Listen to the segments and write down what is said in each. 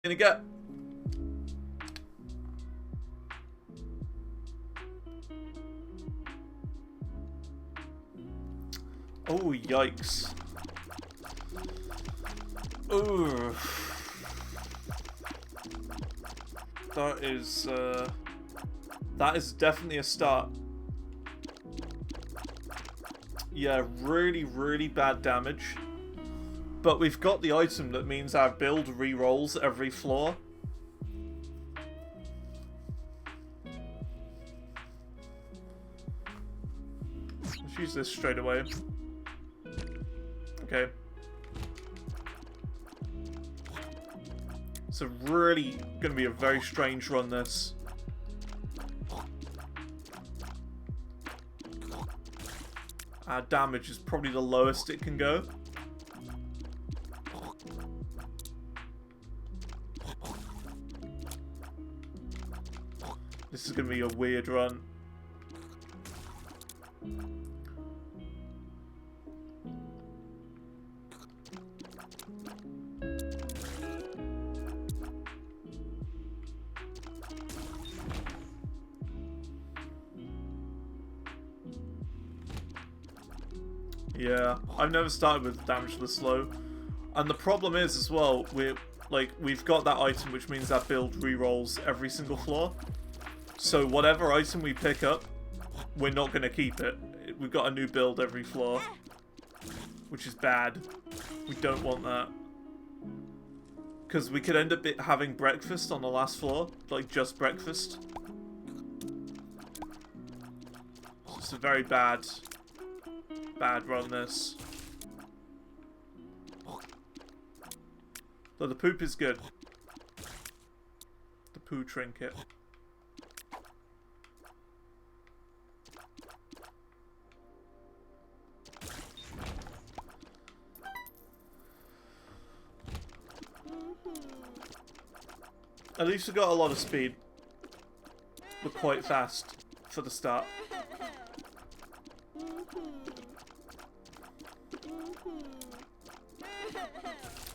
Gonna get. Oh, yikes. Ooh. That is definitely a start. Yeah, really, really bad damage. But we've got the item that means our build re-rolls every floor. Let's use this straight away. Okay. It's really going to be a very strange run, this. Our damage is probably the lowest it can go. This is going to be a weird run. Yeah, I've never started with damage this low. And the problem is as well, we've got that item which means that build re-rolls every single floor. So whatever item we pick up, we're not going to keep it. We've got a new build every floor, which is bad. We don't want that. Because we could end up having breakfast on the last floor, like just breakfast. It's a very bad run, this. Though the poop is good. The poo trinket. At least we got a lot of speed. We're quite fast for the start.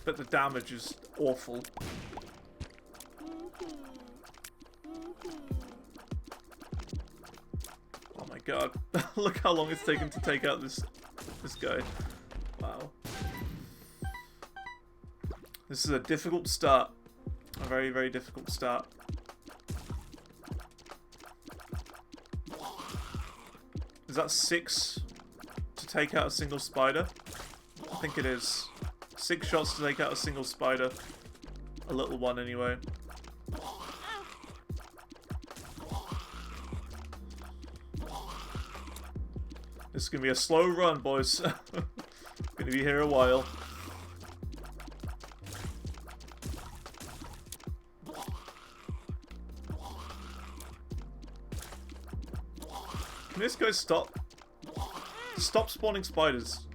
But the damage is awful. Oh my god. Look how long it's taken to take out this guy. Wow. This is a difficult start. A very, very difficult start. Is that 6 to take out a single spider? I think it is. 6 shots to take out a single spider. A little one, anyway. This is going to be a slow run, boys. Going to be here a while. Can this guy stop? Stop spawning spiders.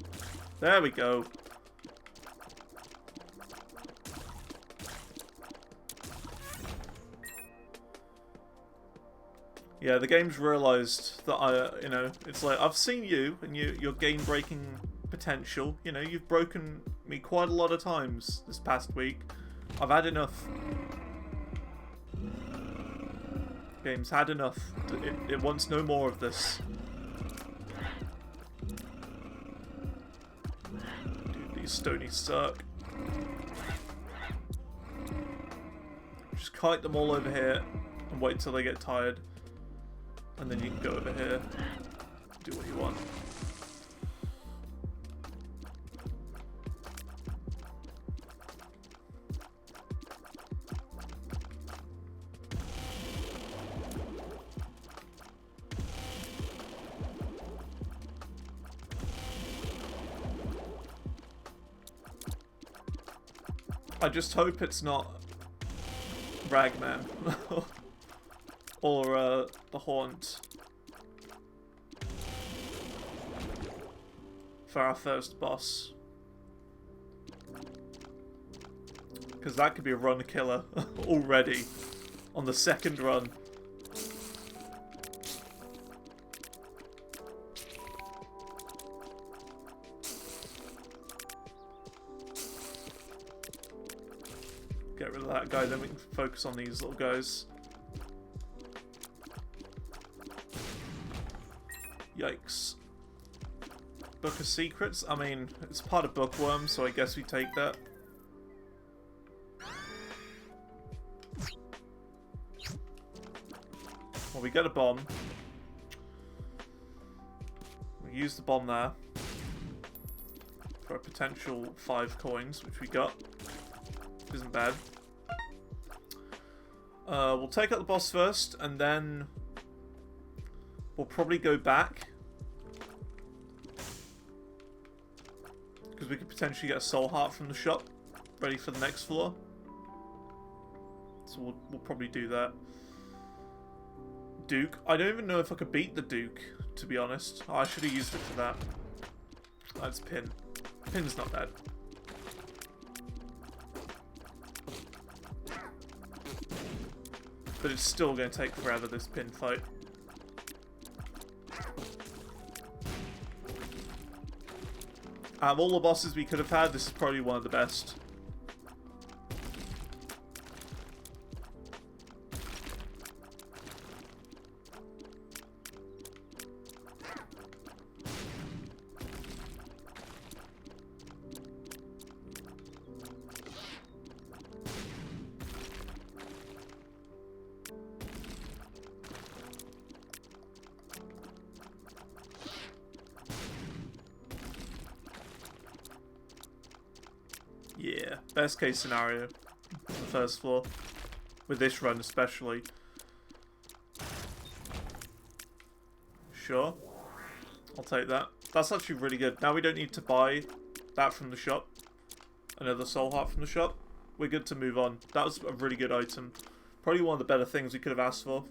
There we go. Yeah, the game's realised that it's like, I've seen you and your game-breaking potential. You know, you've broken me quite a lot of times this past week. I've had enough. Game's had enough. It wants no more of this. Dude, these stonies suck. Just kite them all over here and wait till they get tired. And then you can go over here, do what you want. I just hope it's not Ragman. Or the Haunt for our first boss, because that could be a run killer already on the second run. Get rid of that guy, then we can focus on these little guys. Yikes. Book of Secrets? I mean, it's part of Bookworm, so I guess we take that. Well, we get a bomb. We use the bomb there for a potential 5 coins, which we got. Isn't bad. We'll take out the boss first, and then we'll probably go back, because we could potentially get a soul heart from the shop ready for the next floor. So we'll probably do that. Duke. I don't even know if I could beat the Duke, to be honest. Oh, I should have used it for that. That's Pin. Pin's not bad. But it's still going to take forever, this Pin fight. Out of all the bosses we could have had, this is probably one of the best. Yeah, best case scenario, the first floor, with this run especially. Sure, I'll take that. That's actually really good. Now we don't need to buy that from the shop, another soul heart from the shop. We're good to move on. That was a really good item. Probably one of the better things we could have asked for.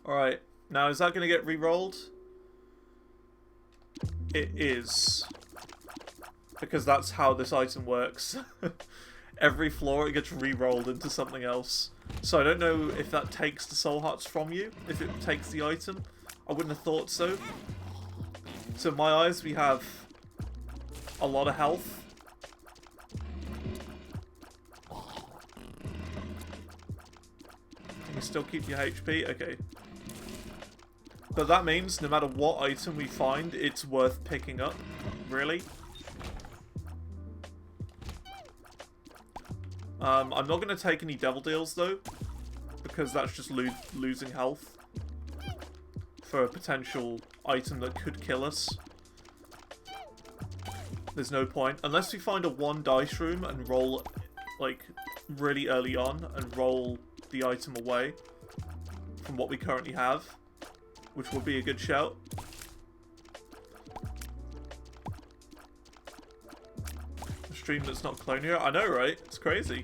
Alright, now is that going to get re-rolled? It is. Because that's how this item works. Every floor it gets re-rolled into something else. So I don't know if that takes the soul hearts from you, if it takes the item. I wouldn't have thought so. So in my eyes we have a lot of health. Can you still keep your HP? Okay. But that means no matter what item we find, it's worth picking up. Really? I'm not going to take any devil deals though, because that's just losing health for a potential item that could kill us. There's no point. Unless we find a 1 dice room and roll, like, really early on and roll the item away from what we currently have, which would be a good shout. Stream that's not Clonia. I know, right? It's crazy.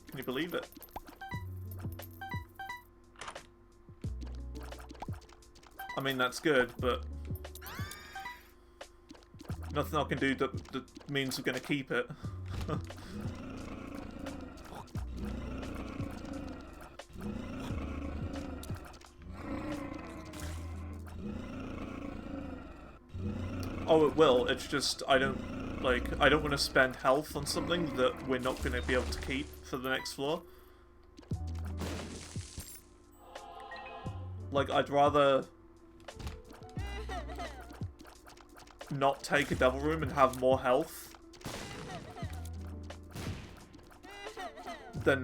Can you believe it? I mean, that's good, but nothing I can do that means we're going to keep it. Oh, it will. It's just I don't want to spend health on something that we're not going to be able to keep for the next floor. Like, I'd rather not take a devil room and have more health than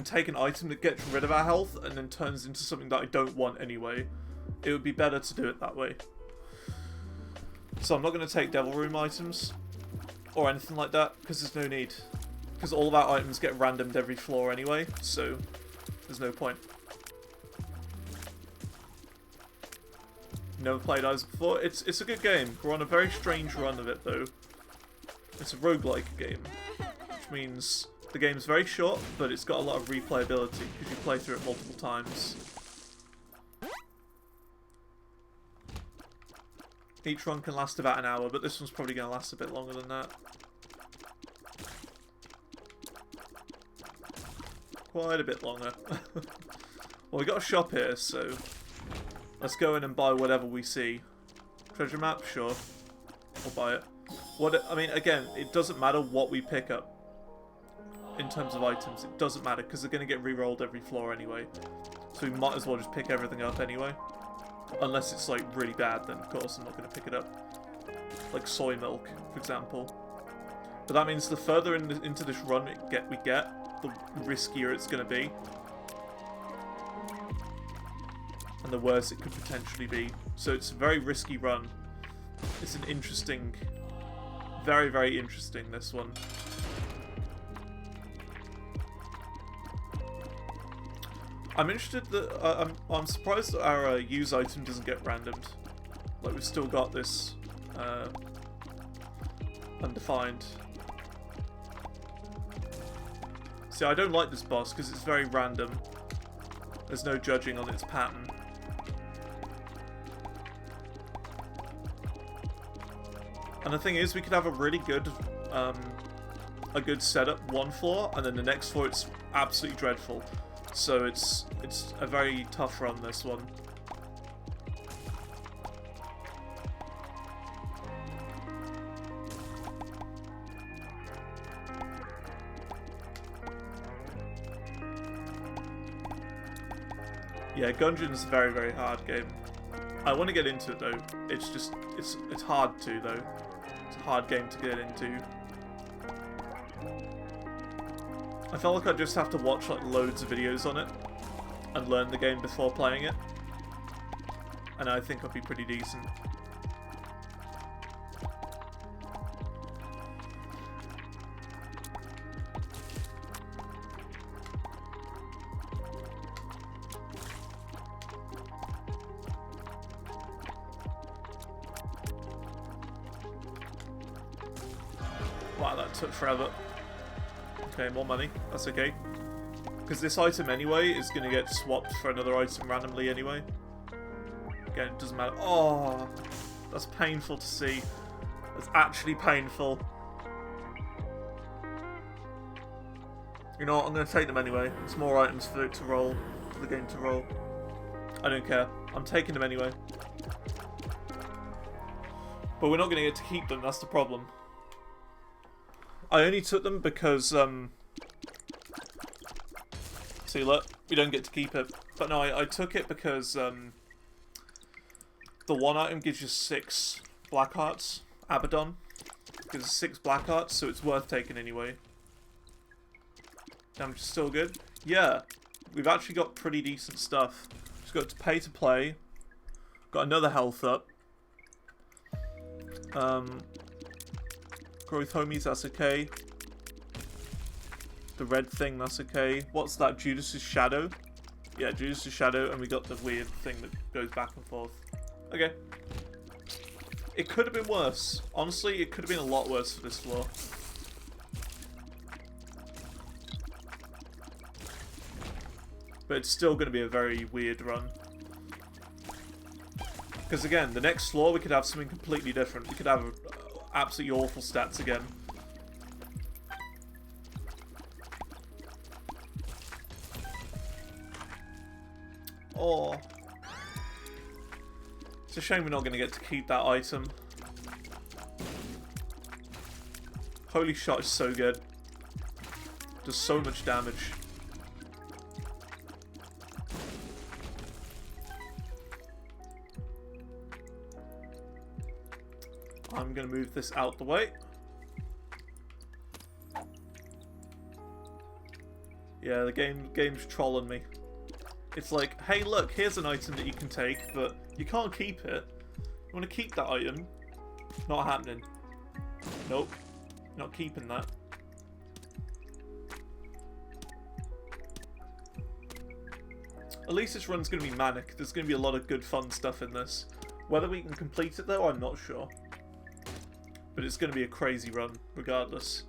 take an item that gets rid of our health and then turns into something that I don't want anyway. It would be better to do it that way. So I'm not going to take devil room items or anything like that, because there's no need. Because all of our items get randomed every floor anyway, so there's no point. Never played Eyes before. It's a good game. We're on a very strange run of it though. It's a roguelike game, which means the game's very short, but it's got a lot of replayability because you play through it multiple times. Each run can last about an hour, but this one's probably going to last a bit longer than that. Quite a bit longer. Well, we got a shop here, so let's go in and buy whatever we see. Treasure map? Sure. We'll buy it. I mean, again, it doesn't matter what we pick up. in terms of items, it doesn't matter because they're going to get re-rolled every floor anyway. So we might as well just pick everything up anyway. Unless it's like really bad, then of course I'm not going to pick it up. Like soy milk, for example. But that means the further into this run we get, the riskier it's going to be. And the worse it could potentially be. So it's a very risky run. It's an interesting, very, very interesting, this one. I'm interested that, I'm surprised that our use item doesn't get randomed. Like, we've still got this undefined. See, I don't like this boss because it's very random. There's no judging on its pattern. And the thing is, we could have a really good setup one floor, and then the next floor it's absolutely dreadful. So it's a very tough run, this one. Yeah, Gungeon's a very, very hard game. I want to get into it though. It's just it's hard to though. It's a hard game to get into. I felt like I'd just have to watch like loads of videos on it and learn the game before playing it. And I think I'd be pretty decent. Wow, that took forever. Okay, more money. That's okay. Because this item anyway is going to get swapped for another item randomly anyway. Again, it doesn't matter. Oh, that's painful to see. That's actually painful. You know what? I'm going to take them anyway. It's more items for it to roll. For the game to roll. I don't care. I'm taking them anyway. But we're not going to get to keep them. That's the problem. I only took them because, see, look, we don't get to keep it. But no, I took it because, the one item gives you 6 black hearts, Abaddon. Gives us 6 black hearts, so it's worth taking anyway. Damage is still good. Yeah, we've actually got pretty decent stuff. Just got to pay to play. Got another health up. Growth homies, that's okay. The red thing, that's okay. What's that? Judas's Shadow? Yeah, Judas's Shadow, and we got the weird thing that goes back and forth. Okay. It could have been worse. Honestly, it could have been a lot worse for this floor. But it's still going to be a very weird run. Because again, the next floor we could have something completely different. We could have absolutely awful stats again. Oh. It's a shame we're not going to get to keep that item. Holy shot is so good. Does so much damage. I'm going to move this out the way. Yeah, the game's trolling me. It's like, hey look, here's an item that you can take, but you can't keep it. You want to keep that item? Not happening. Nope. Not keeping that. At least this run's going to be manic. There's going to be a lot of good fun stuff in this. Whether we can complete it though, I'm not sure. But it's going to be a crazy run, regardless.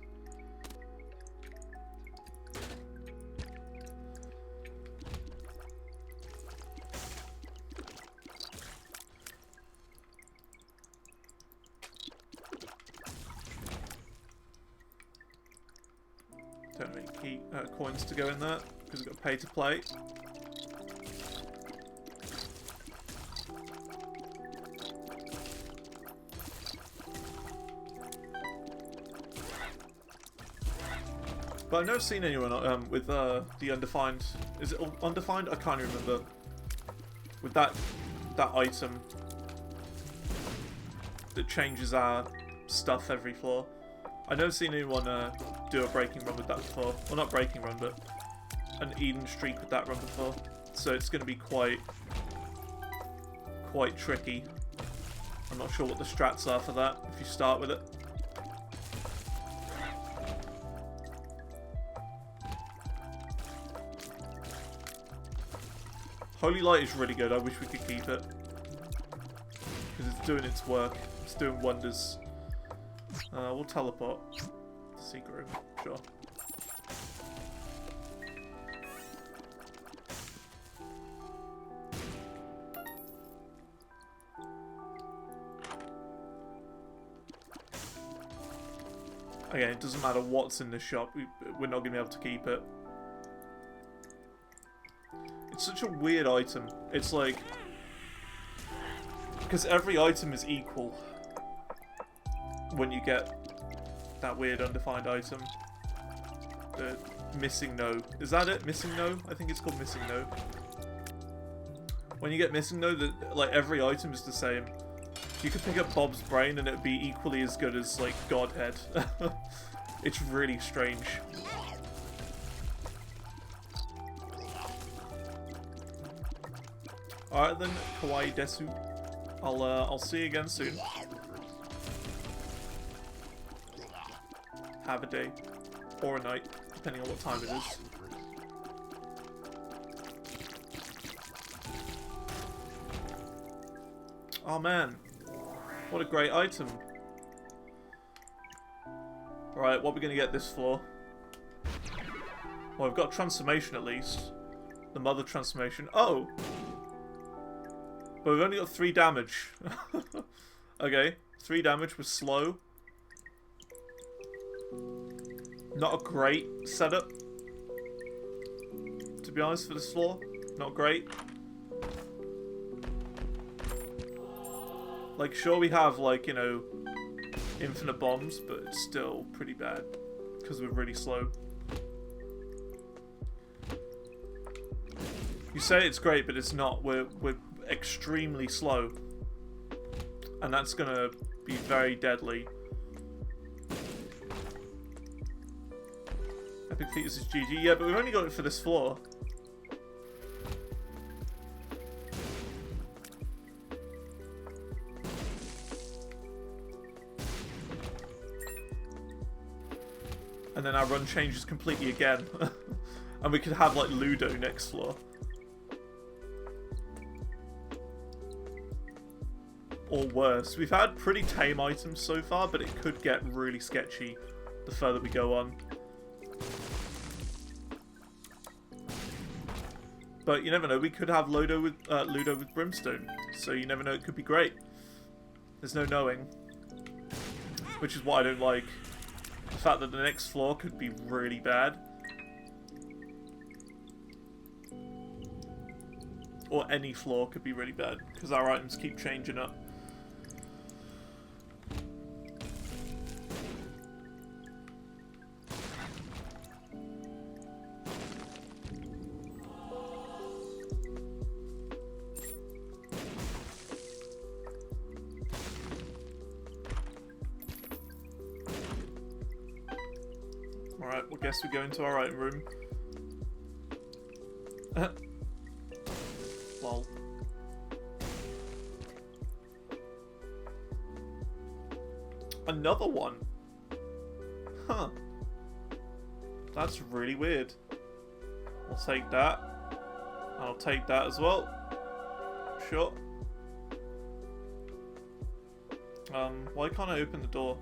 Don't have any key coins to go in there, because we've got to pay to play. But I've never seen anyone with the undefined. Is it undefined? I can't remember. With that item that changes our stuff every floor. I've never seen anyone do a breaking run with that before. Well, not breaking run, but an Eden streak with that run before. So it's going to be quite tricky. I'm not sure what the strats are for that if you start with it. Holy Light is really good. I wish we could keep it. Because it's doing its work. It's doing wonders. We'll teleport. Secret room. Sure. Again, it doesn't matter what's in this shop. We're not going to be able to keep it. It's such a weird item. It's like... because every item is equal when you get that weird undefined item. The missing no. Is that it? Missing no? I think it's called missing no. When you get missing no, like every item is the same. You could pick up Bob's brain and it would be equally as good as like Godhead. It's really strange. Alright then, Kawaii Desu. I'll see you again soon. Have a day. Or a night, depending on what time it is. Oh man. What a great item. Right, what are we going to get this for? Well, we've got transformation at least. The mother transformation. Oh! But we've only got 3 damage. Okay, 3 damage was slow. Not a great setup, to be honest, for this floor. Not great. Like, sure we have, like, you know, infinite bombs, but it's still pretty bad. Because we're really slow. You say it's great, but it's not. We're extremely slow. And that's gonna be very deadly. Epic Thetis is GG. Yeah, but we've only got it for this floor. And then our run changes completely again. And we could have like Ludo next floor. Or worse. We've had pretty tame items so far, but it could get really sketchy the further we go on. But you never know, we could have Ludo with Brimstone. So you never know, it could be great. There's no knowing. Which is what I don't like. The fact that the next floor could be really bad. Or any floor could be really bad, because our items keep changing up. Alright, well, guess we go into our item room. Lol. Another one? Huh. That's really weird. I'll take that. I'll take that as well. Sure. Why can't I open the door?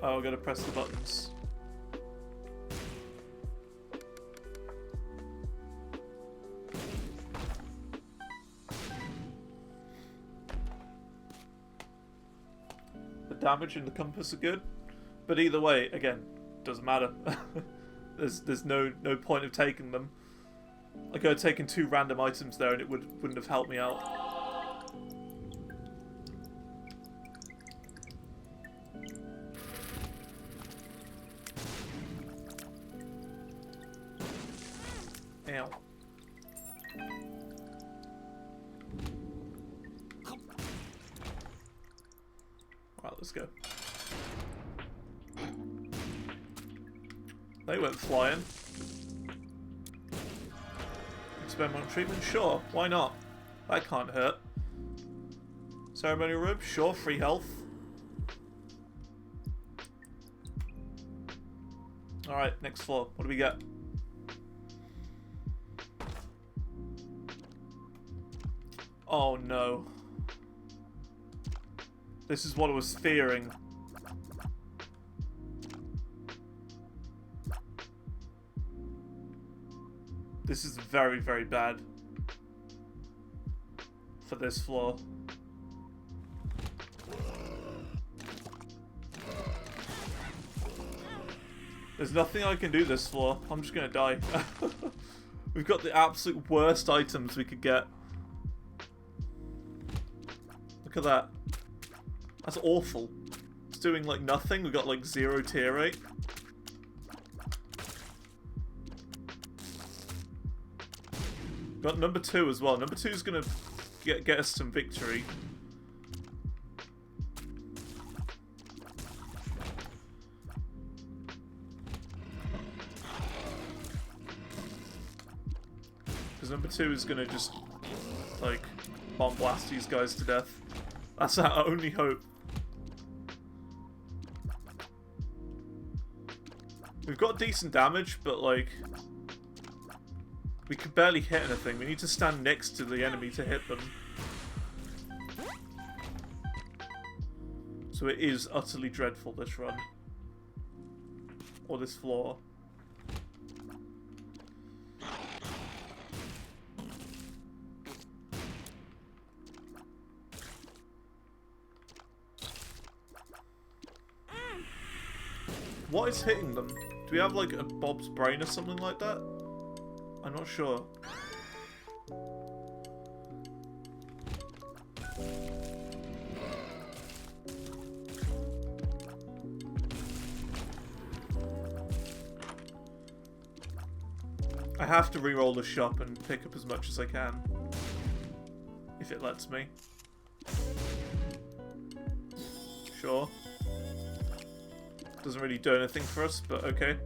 Oh, I've got to press the buttons. The damage and the compass are good, but either way, again, doesn't matter. there's no point of taking them. I could have taken 2 random items there and it wouldn't have helped me out. Ow. Right, let's go. They went flying. Experimental treatment? Sure, why not? That can't hurt. Ceremonial room? Sure, free health. Alright, next floor. What do we get? Oh no. This is what I was fearing. This is very, very bad for this floor. There's nothing I can do this floor. I'm just gonna die. We've got the absolute worst items we could get. Look at that. That's awful. It's doing like nothing. We've got like 0 tier rate. Got number 2 as well. Number 2 is gonna get us some victory. Because number 2 is gonna just like bomb blast these guys to death. That's our only hope. We've got decent damage, but like we can barely hit anything. We need to stand next to the enemy to hit them. So it is utterly dreadful, this run. Or this floor. What is hitting them? Do we have like a Bob's brain or something like that? I'm not sure. I have to re-roll the shop and pick up as much as I can. If it lets me. Sure. Doesn't really do anything for us, but okay.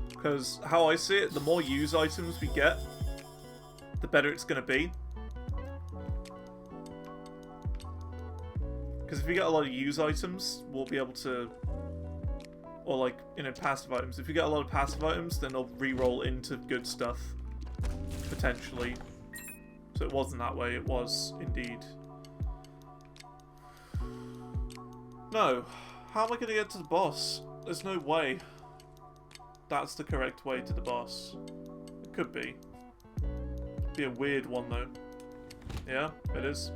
Because how I see it, the more use items we get, the better it's going to be. Because if we get a lot of use items, we'll be able to... Or like, you know, passive items. If we get a lot of passive items, then they'll re-roll into good stuff. Potentially. So it wasn't that way, it was indeed. No. How am I going to get to the boss? There's no way. That's the correct way to the boss. It could be. Be a weird one though. Yeah, it is.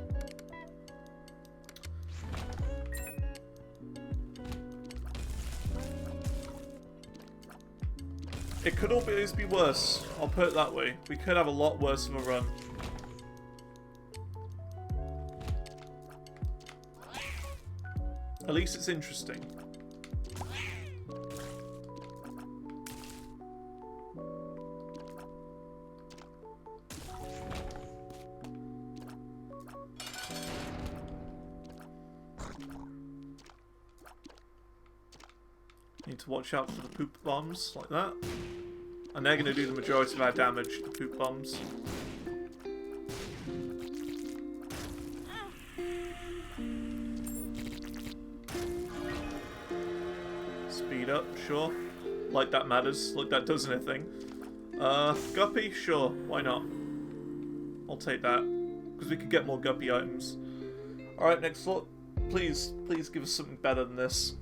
It could always be worse. I'll put it that way. We could have a lot worse of a run. At least it's interesting. Need to watch out for the poop bombs, like that. And they're going to do the majority of our damage, the poop bombs. Speed up, sure. Like that matters, like that does anything. Guppy, sure, why not? I'll take that. Because we could get more guppy items. Alright, next slot. Please give us something better than this.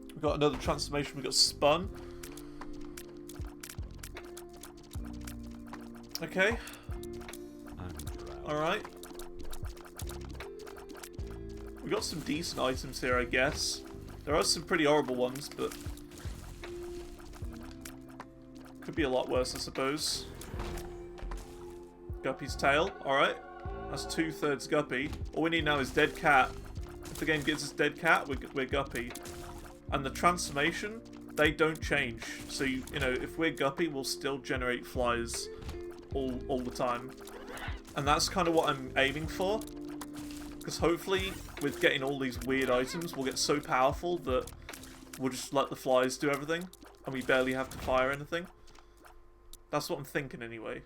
We've got another transformation, we've got spun. Okay. Alright. We got some decent items here, I guess. There are some pretty horrible ones, but... could be a lot worse, I suppose. Guppy's tail, alright. That's 2/3 guppy. All we need now is dead cat. If the game gives us dead cat, we're guppy. And the transformation, they don't change. So, you know, if we're guppy, we'll still generate flies all the time. And that's kind of what I'm aiming for. Because hopefully, with getting all these weird items, we'll get so powerful that we'll just let the flies do everything. And we barely have to fire anything. That's what I'm thinking anyway.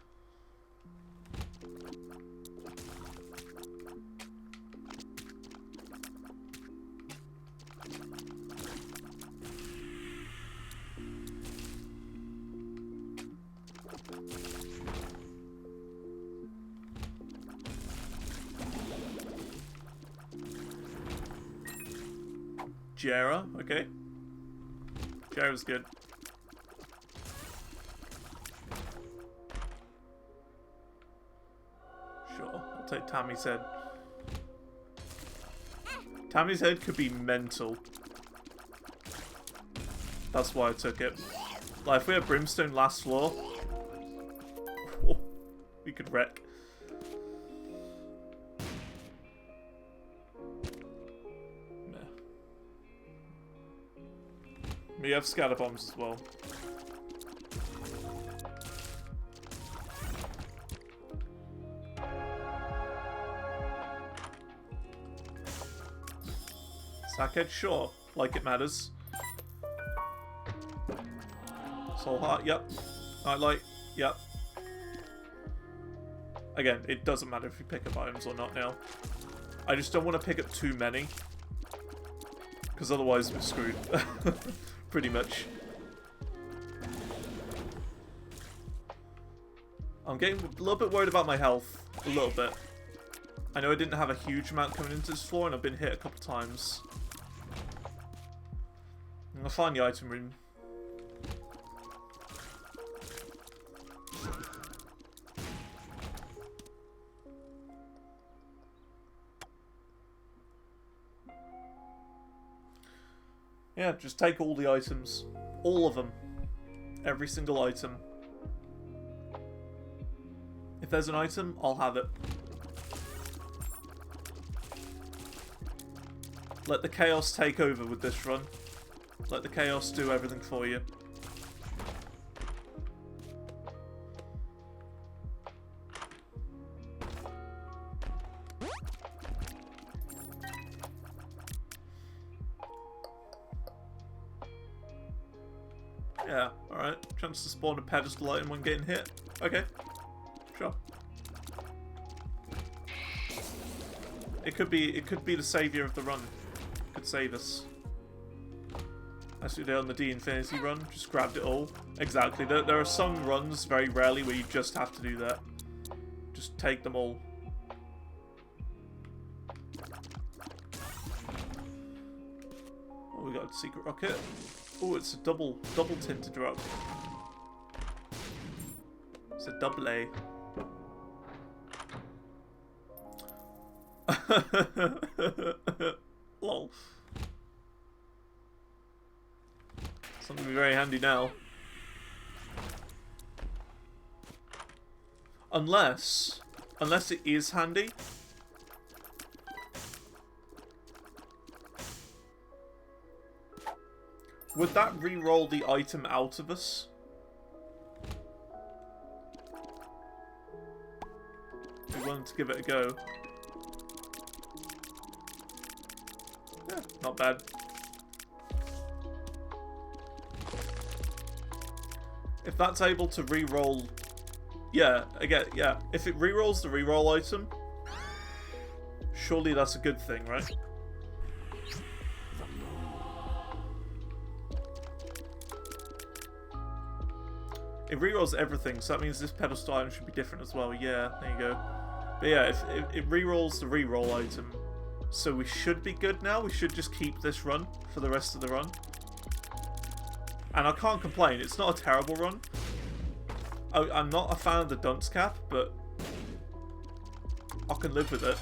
Jera, okay. Jera's good. Sure, I'll take Tammy's head. Tammy's head could be mental. That's why I took it. Like, if we had Brimstone last floor, we could wreck. We have scatter bombs as well. Sackhead, sure. Like it matters. Soul Heart, yep. Nightlight, yep. Again, it doesn't matter if you pick up items or not now. I just don't want to pick up too many. Because otherwise we're screwed. Pretty much. I'm getting a little bit worried about my health. A little bit. I know I didn't have a huge amount coming into this floor and I've been hit a couple times. I'm gonna find the item room. Yeah, just take all the items. All of them. Every single item. If there's an item, I'll have it. Let the chaos take over with this run. Let the chaos do everything for you. Yeah, alright. Chance to spawn a pedestal item when getting hit. Okay. Sure. It could be the savior of the run. It could save us. As we did on the D Infinity run, just grabbed it all. Exactly. There are some runs, very rarely, where you just have to do that. Just take them all. Oh, we got a secret rocket. Oh, it's a double tinted rock. It's a double A. Lol. Something to be very handy now. Unless it is handy. Would that re-roll the item out of us? We wanted to give it a go. Yeah, not bad. If that's able to re-roll... Yeah, again, yeah. If it re-rolls the re-roll item, surely that's a good thing, right? It rerolls everything, so that means this pedestal item should be different as well. Yeah, there you go. But yeah, if it rerolls the reroll item, so we should be good now. We should just keep this run for the rest of the run. And I can't complain. It's not a terrible run. I'm not a fan of the dunce cap, but I can live with it.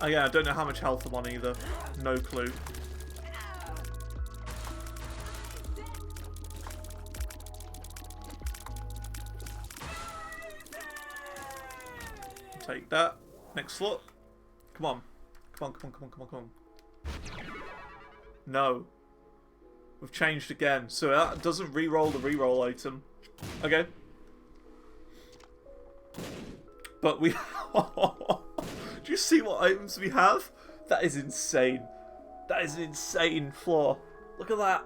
Yeah, I don't know how much health I'm on either. No clue. Take that. Next floor. Come on. Come on, come on, come on, come on, come on. No. We've changed again. So that doesn't re-roll the re-roll item. Okay. But we... Do you see what items we have? That is insane. That is an insane floor. Look at that.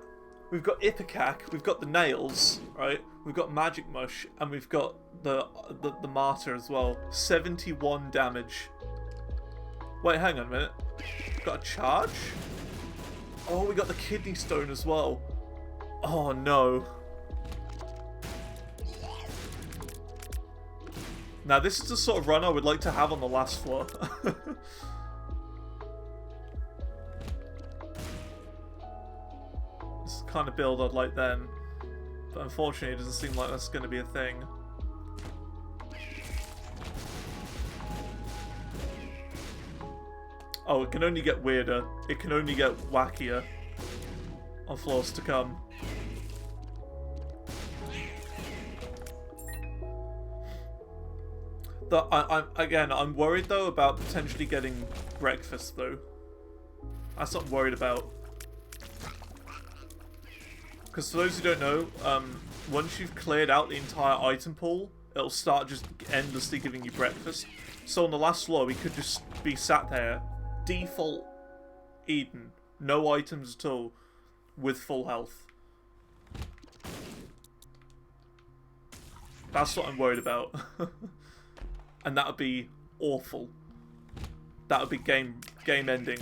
We've got Ipecac, we've got the nails, right? We've got Magic Mush, and we've got the Martyr as well. 71 damage. Wait, hang on a minute. Got a charge? Oh, we got the Kidney Stone as well. Oh no. Now this is the sort of run I would like to have on the last floor. This is the kind of build I'd like then. But unfortunately it doesn't seem like that's going to be a thing. Oh, it can only get weirder. It can only get wackier on floors to come. I'm worried though about potentially getting breakfast though. That's what I'm worried about. Because for those who don't know, once you've cleared out the entire item pool, it'll start just endlessly giving you breakfast. So on the last floor, we could just be sat there, default Eden, no items at all, with full health. That's what I'm worried about. And that would be awful. That would be game ending.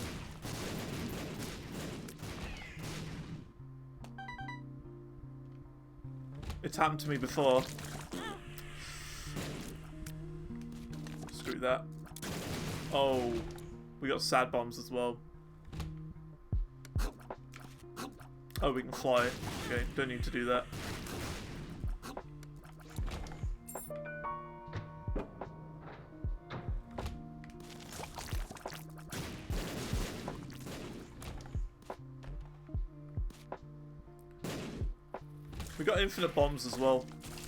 It's happened to me before. Screw that. Oh, we got sad bombs as well. Oh, we can fly. Okay, don't need to do that. We got infinite bombs as well.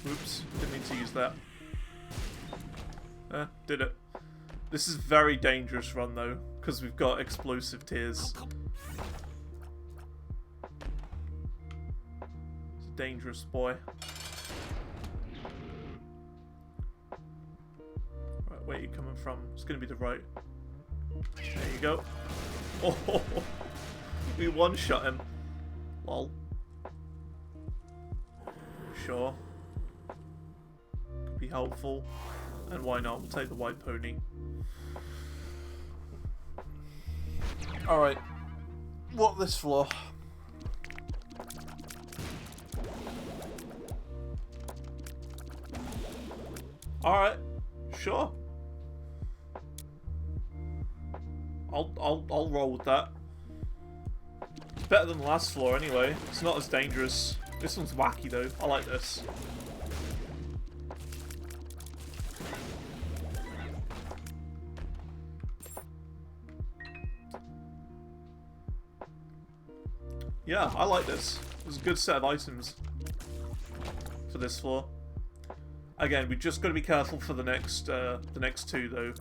Oops, didn't mean to use that. Did it. This is very dangerous run though, because we've got explosive tiers. It's a dangerous boy. Right, where are you coming from? It's gonna be the right. There you go. Oh, we one-shot him. Lol. Sure. Could be helpful. And why not? We'll take the white pony. Alright. What this floor? Alright. Sure. I'll roll with that. It's better than the last floor anyway. It's not as dangerous. This one's wacky though. I like this. Yeah, I like this. It's a good set of items for this floor. Again, we just got to be careful for the next two though.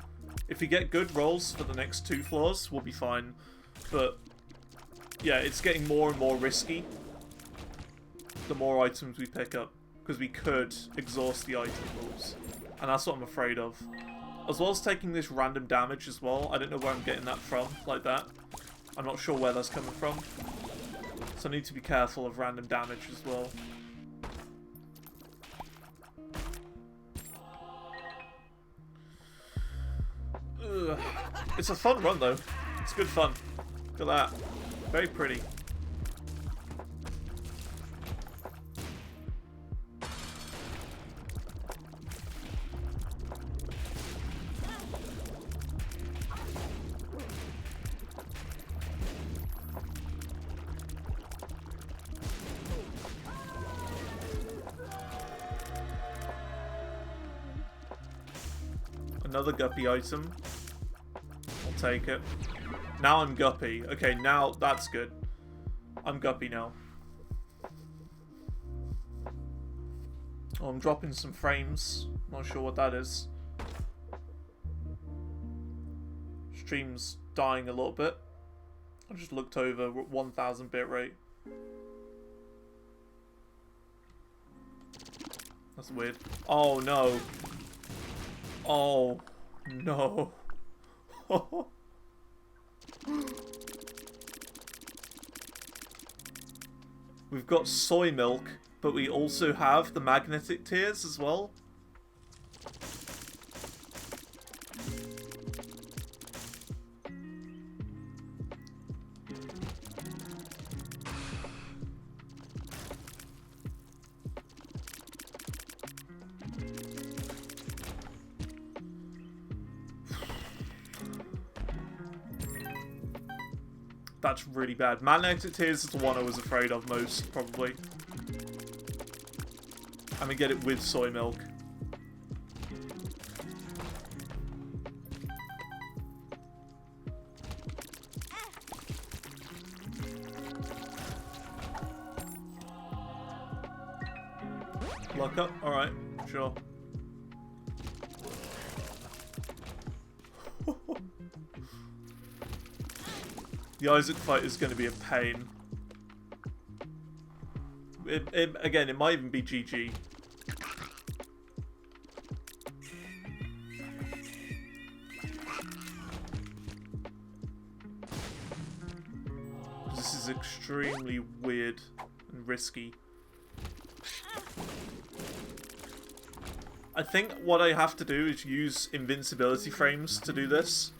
If we get good rolls for the next two floors, we'll be fine. But yeah, it's getting more and more risky the more items we pick up, because we could exhaust the item pools, and that's what I'm afraid of. As well as taking this random damage as well. I don't know where I'm getting that from, like that. I'm not sure where that's coming from. So I need to be careful of random damage as well. Ugh. It's a fun run though. It's good fun. Look at that. Very pretty. Another guppy item. take it. Now I'm guppy. Okay, now that's good. I'm guppy now. Oh, I'm dropping some frames. Not sure what that is. Stream's dying a little bit. I just looked over 1000 bitrate. That's weird. Oh no. Oh no. We've got soy milk, but we also have the magnetic tears as well. That's really bad. Magnetic tears is the one I was afraid of most, probably. And we get it with soy milk. Luck up? Alright, sure. The Isaac fight is going to be a pain. Again, it might even be GG. This is extremely weird and risky. I think what I have to do is use invincibility frames to do this.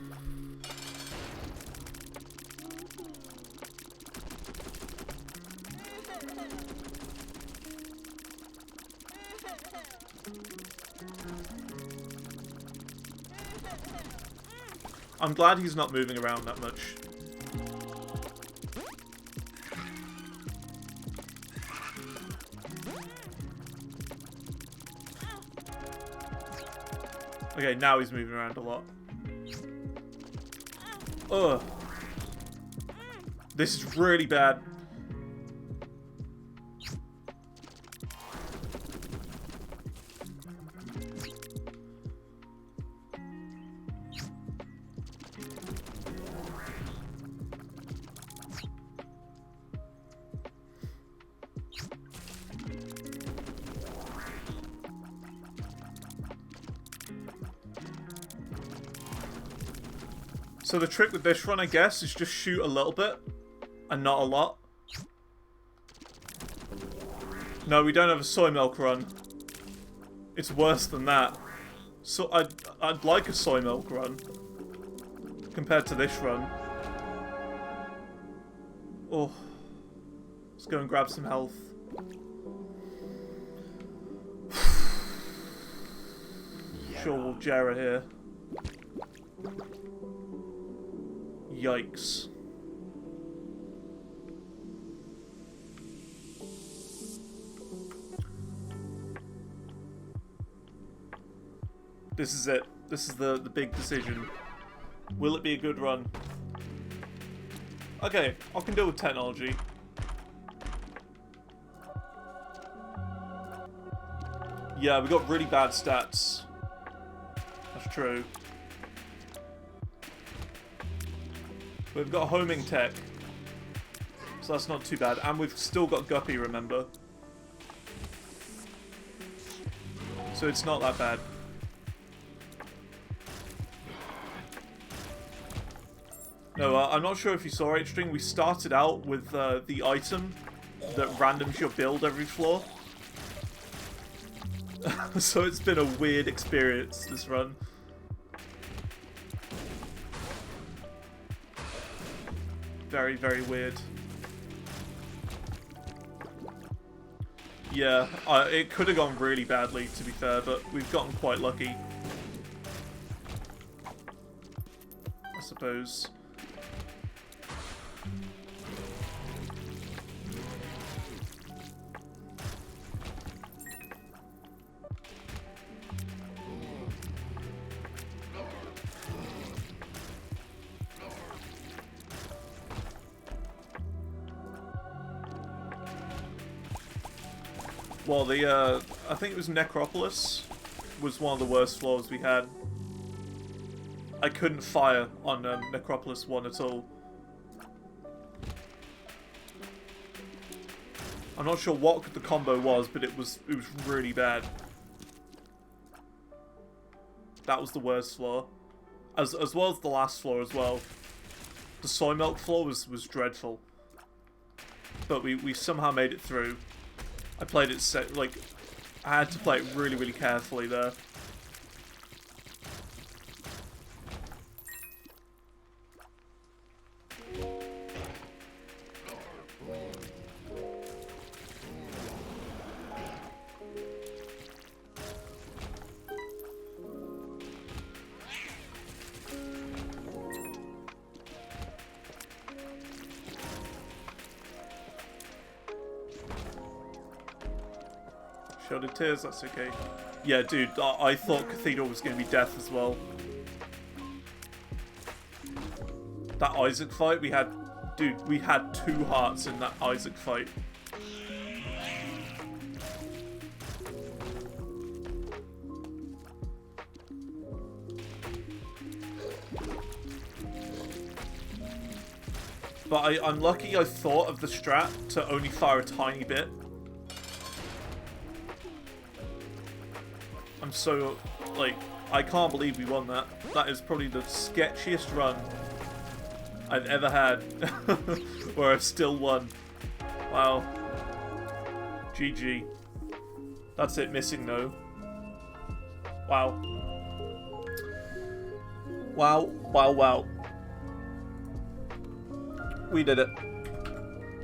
I'm glad he's not moving around that much. Okay, now he's moving around a lot. Ugh. This is really bad. So the trick with this run, I guess, is just shoot a little bit and not a lot. No, we don't have a soy milk run. It's worse than that. So I'd like a soy milk run compared to this run. Oh, let's go and grab some health. Sure, we'll Jera here. Yikes. This is it. This is the big decision. Will it be a good run? Okay, I can deal with technology. Yeah, we got really bad stats. That's true. We've got homing tech, so that's not too bad. And we've still got Guppy, remember? So it's not that bad. No, I'm not sure if you saw H-String. We started out with the item that randoms your build every floor. So it's been a weird experience, this run. Very, very weird. Yeah, it could have gone really badly, to be fair, but we've gotten quite lucky. I suppose. Well, the, I think it was Necropolis was one of the worst floors we had. I couldn't fire on Necropolis 1 at all. I'm not sure what the combo was, but it was really bad. That was the worst floor. As well as the last floor as well. The soy milk floor was dreadful. But we somehow made it through. I played it like I had to play it really, really carefully there. Shielded Tears, that's okay. Yeah, dude, I thought Cathedral was going to be death as well. That Isaac fight, we had... Dude, we had 2 hearts in that Isaac fight. But I'm lucky I thought of the strat to only fire a tiny bit. I'm so, like, I can't believe we won that. That is probably the sketchiest run I've ever had, where I've still won. Wow. GG. That's it, missing though. Wow. Wow, wow, wow. We did it.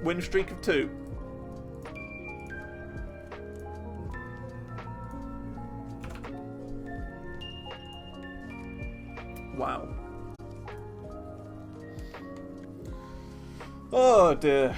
Win streak of 2. Wow. Oh dear.